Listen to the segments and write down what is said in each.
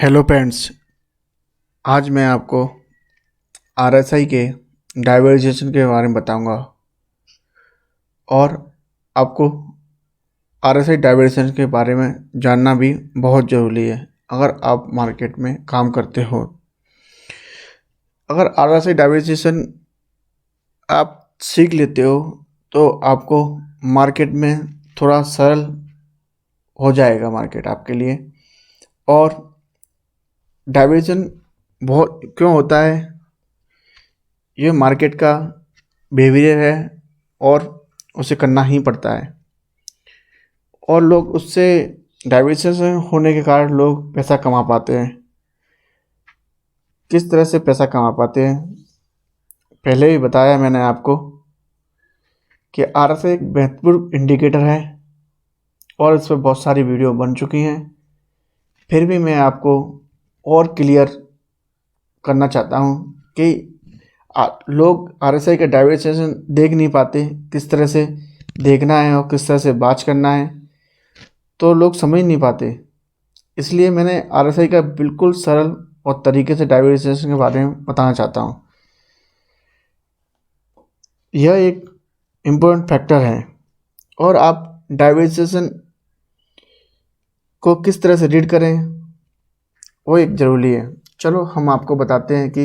Hello friends. आज मैं आपको आरएसआई के डाइवर्जेशन के बारे में बताऊंगा और आपको आरएसआई डाइवर्जेशन के बारे में जानना भी बहुत ज़रूरी है अगर आप मार्केट में काम करते हो। अगर आरएसआई डाइवर्जेशन आप सीख लेते हो तो आपको मार्केट में थोड़ा सरल हो जाएगा मार्केट आपके लिए। और डाइवर्जेशन बहुत क्यों होता है, ये मार्केट का बिहेवियर है और उसे करना ही पड़ता है। और लोग उससे डाइवर्जेशन होने के कारण लोग पैसा कमा पाते हैं। किस तरह से पैसा कमा पाते हैं पहले भी बताया मैंने आपको कि आरएसआई एक महत्वपूर्ण इंडिकेटर है और इस पर बहुत सारी वीडियो बन चुकी हैं। फिर भी मैं आपको और क्लियर करना चाहता हूँ कि लोग आरएसआई का डाइवर्जेशन देख नहीं पाते, किस तरह से देखना है और किस तरह से बाज करना है, तो लोग समझ नहीं पाते। इसलिए मैंने आरएसआई का बिल्कुल सरल और तरीके से डाइवर्जेशन के बारे में बताना चाहता हूँ। यह एक इम्पोर्टेंट फैक्टर है और आप डाइवर्जेशन को किस तरह से रीड करें वो एक ज़रूरी है। चलो हम आपको बताते हैं कि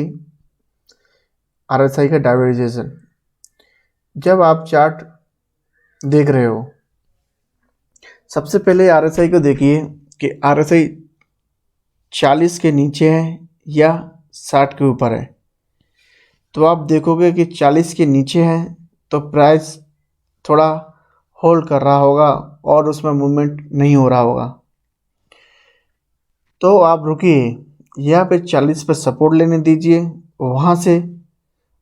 आरएसआई का डाइवर्जेशन। जब आप चार्ट देख रहे हो, सबसे पहले आरएसआई को देखिए कि आरएसआई 40 के नीचे है या 60 के ऊपर है। तो आप देखोगे कि 40 के नीचे है तो प्राइस थोड़ा होल्ड कर रहा होगा और उसमें मूवमेंट नहीं हो रहा होगा, तो आप रुकिए, यहाँ पे 40 पे सपोर्ट लेने दीजिए। वहाँ से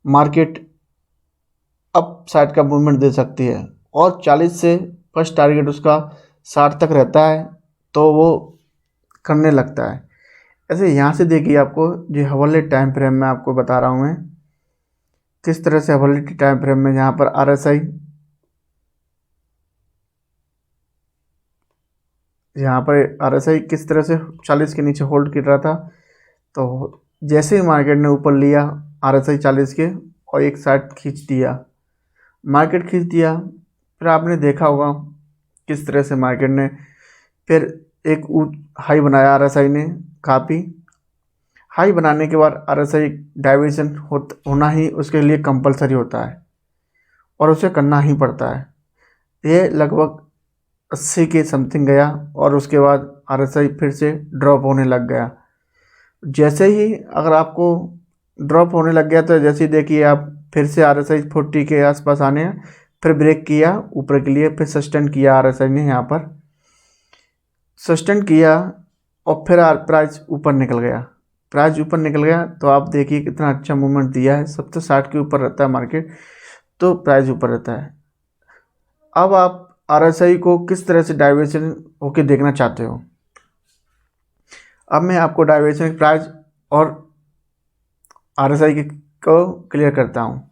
मार्केट अप साइड का मूवमेंट दे सकती है और 40 से फर्स्ट टारगेट उसका 60 तक रहता है तो वो करने लगता है। ऐसे यहाँ से देखिए, आपको जो हवाले टाइम फ्रेम में आपको बता रहा हूँ मैं किस तरह से हवाले टाइम फ्रेम में यहाँ पर आरएसआई किस तरह से 40 के नीचे होल्ड कर रहा था। तो जैसे ही मार्केट ने ऊपर लिया आरएसआई 40 के और एक साइड खींच दिया, मार्केट खींच दिया, फिर आपने देखा होगा किस तरह से मार्केट ने फिर एक हाई बनाया। आरएसआई ने काफ़ी हाई बनाने के बाद आरएसआई डाइवर्जन होना ही उसके लिए कंपलसरी होता है और उसे करना ही पड़ता है। ये लगभग 80 के समथिंग गया और उसके बाद आरएसआई फिर से ड्रॉप होने लग गया। जैसे ही अगर आपको ड्रॉप होने लग गया तो जैसे ही देखिए आप फिर से आरएसआई 40 के आसपास आने हैं, फिर ब्रेक किया ऊपर के लिए, फिर सस्टेन किया आरएसआई ने, यहाँ पर सस्टेन किया और फिर प्राइस ऊपर निकल गया। तो आप देखिए कितना अच्छा मूवमेंट दिया है। सब तो 60 के ऊपर रहता है मार्केट, तो प्राइस ऊपर रहता है। अब आप आरएसआई को किस तरह से डाइवर्जन होके देखना चाहते हो, अब मैं आपको डाइवर्जन प्राइस और आरएसआई को क्लियर करता हूँ।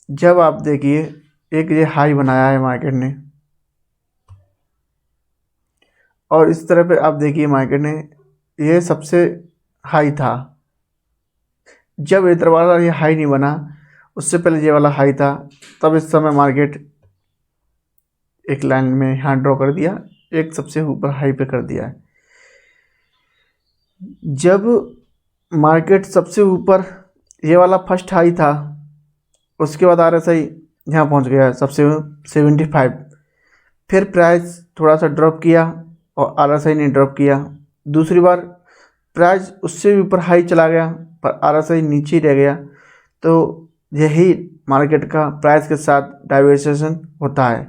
जब आप देखिए एक ये हाई बनाया है मार्केट ने और इस तरह पे आप देखिए मार्केट ने ये सबसे हाई था। जब इधर वाला ये हाई नहीं बना, उससे पहले ये वाला हाई था, तब इस समय मार्केट एक लाइन में यहाँ ड्रॉ कर दिया, एक सबसे ऊपर हाई पे कर दिया है। जब मार्केट सबसे ऊपर ये वाला फर्स्ट हाई था, उसके बाद आरएसआई यहाँ पहुँच गया सबसे 75, फिर प्राइस थोड़ा सा ड्रॉप किया और आरएसआई ने ड्रॉप किया। दूसरी बार प्राइस उससे भी ऊपर हाई चला गया पर आरएसआई नीचे ही रह गया। तो यही मार्केट का प्राइस के साथ डाइवर्जेशन होता है।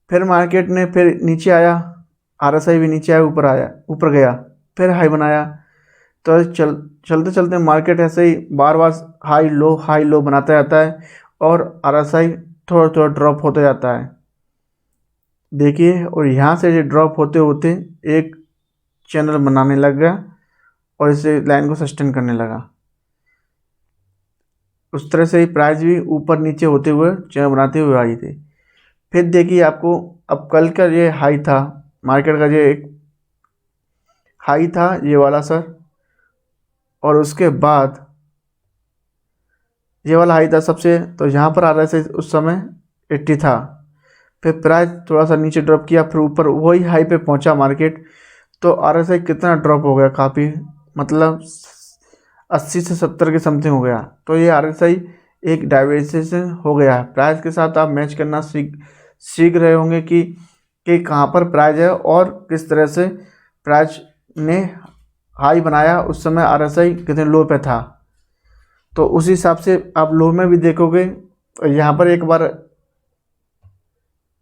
फिर मार्केट ने फिर नीचे आया, आरएसआई भी नीचे आया, ऊपर गया, फिर हाई बनाया। तो चलते चलते मार्केट ऐसे ही बार बार हाई लो बनाता जाता है और आरएसआई थोड़ा थोड़ा ड्रॉप होता जाता है। देखिए, और यहाँ से ये ड्रॉप होते होते एक चैनल बनाने लग गया और इसे लाइन को सस्टेन करने लगा। उस तरह से ही प्राइस भी ऊपर नीचे होते हुए चैनल बनाते हुए आई थी। फिर देखिए आपको अब कल का ये हाई था मार्केट का, ये एक हाई था ये वाला सर, और उसके बाद ये वाला हाई था सबसे, तो यहाँ पर RSI उस समय 80 था। फिर प्राइस थोड़ा सा नीचे ड्रॉप किया, फिर ऊपर वही हाई पे पहुँचा मार्केट। तो RSI कितना ड्रॉप हो गया, काफ़ी, मतलब 80 से 70 के समथिंग हो गया। तो ये RSI एक डाइवर्जेशन हो गया है। प्राइस के साथ आप मैच करना सीख रहे होंगे कि कहाँ पर प्राइस है और किस तरह से प्राइस ने हाई बनाया, उस समय RSI कितने लो पे था। तो उस हिसाब से आप लो में भी देखोगे, यहाँ पर एक बार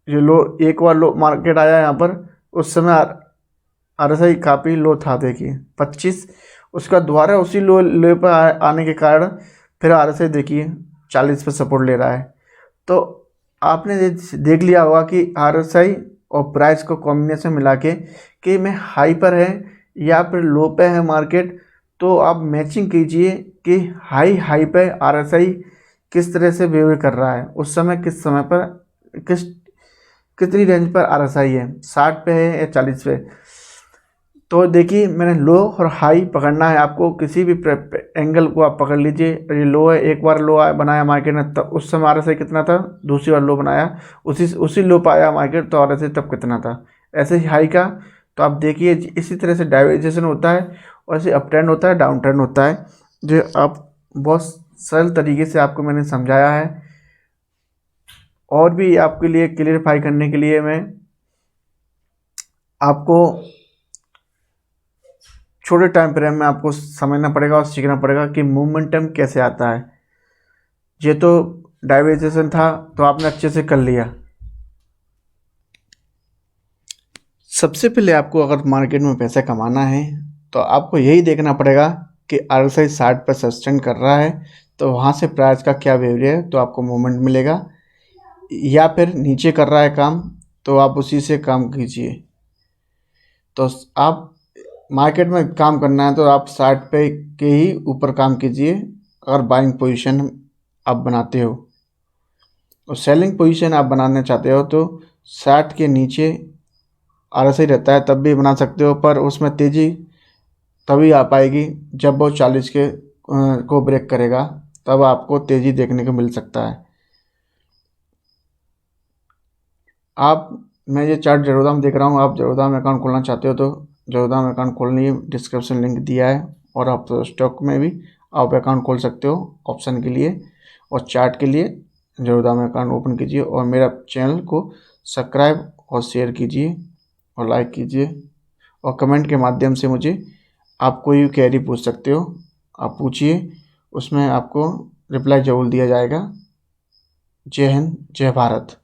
लो मार्केट आया यहाँ पर, उस समय RSI काफ़ी लो था, देखिए 25। उसका दोबारा उसी लो पर आने के कारण फिर RSI देखिए 40 पे सपोर्ट ले रहा है। तो आपने देख लिया होगा कि RSI और प्राइस को कॉम्बिनेशन मिला के कि मैं हाई पर है या फिर लो पे है मार्केट, तो आप मैचिंग कीजिए कि हाई पे RSI किस तरह से बिहेव कर रहा है, उस समय किस समय पर कितनी रेंज पर RSI है, 60 पे है या 40 पे। तो देखिए मैंने लो और हाई पकड़ना है आपको, किसी भी एंगल को आप पकड़ लीजिए। ये लो है, एक बार लो बनाया मार्केट ने, तब उस समय RSI कितना था, दूसरी बार लो बनाया, उसी लो पर आया मार्केट, तो RSI तब कितना था। ऐसे ही हाई का, तो आप देखिए इसी तरह से डाइवर्जेशन होता है, और ऐसे अप ट्रेंड होता है, डाउन ट्रेंड होता है, जो आप बहुत सरल तरीके से आपको मैंने समझाया है। और भी आपके लिए क्लियरफाई करने के लिए मैं आपको छोटे टाइम फ्रेम में आपको समझना पड़ेगा और सीखना पड़ेगा कि मोमेंटम कैसे आता है। ये तो डाइवर्जेशन था, तो आपने अच्छे से कर लिया। सबसे पहले आपको अगर मार्केट में पैसा कमाना है तो आपको यही देखना पड़ेगा कि RSI 60 पर सस्टेन कर रहा है, तो वहाँ से प्राइस का क्या बिहेवियर है, तो आपको मूवमेंट मिलेगा। या फिर नीचे कर रहा है काम, तो आप उसी से काम कीजिए। तो आप मार्केट में काम करना है तो आप 60 पे के ही ऊपर काम कीजिए अगर बाइंग पोजीशन आप बनाते हो, और सेलिंग पोजीशन आप बनाना चाहते हो तो 60 के नीचे RSI रहता है तब भी बना सकते हो, पर उसमें तेज़ी तभी आ पाएगी जब वो 40 के को ब्रेक करेगा, तब आपको तेज़ी देखने को मिल सकता है। मैं ये चार्ट ज़रोधा में देख रहा हूँ, आप ज़रोधा में अकाउंट खोलना चाहते हो तो ज़रोधा में अकाउंट खोलने लिए डिस्क्रिप्शन लिंक दिया है, और आप स्टॉक में भी आप अकाउंट खोल सकते हो ऑप्शन के लिए, और चार्ट के लिए ज़रोधा में अकाउंट ओपन कीजिए, और मेरा चैनल को सब्सक्राइब और शेयर कीजिए और लाइक कीजिए, और कमेंट के माध्यम से मुझे आप कोई भी क्वेरी पूछ सकते हो, आप पूछिए, उसमें आपको रिप्लाई ज़रूर दिया जाएगा। जय हिंद, जय भारत।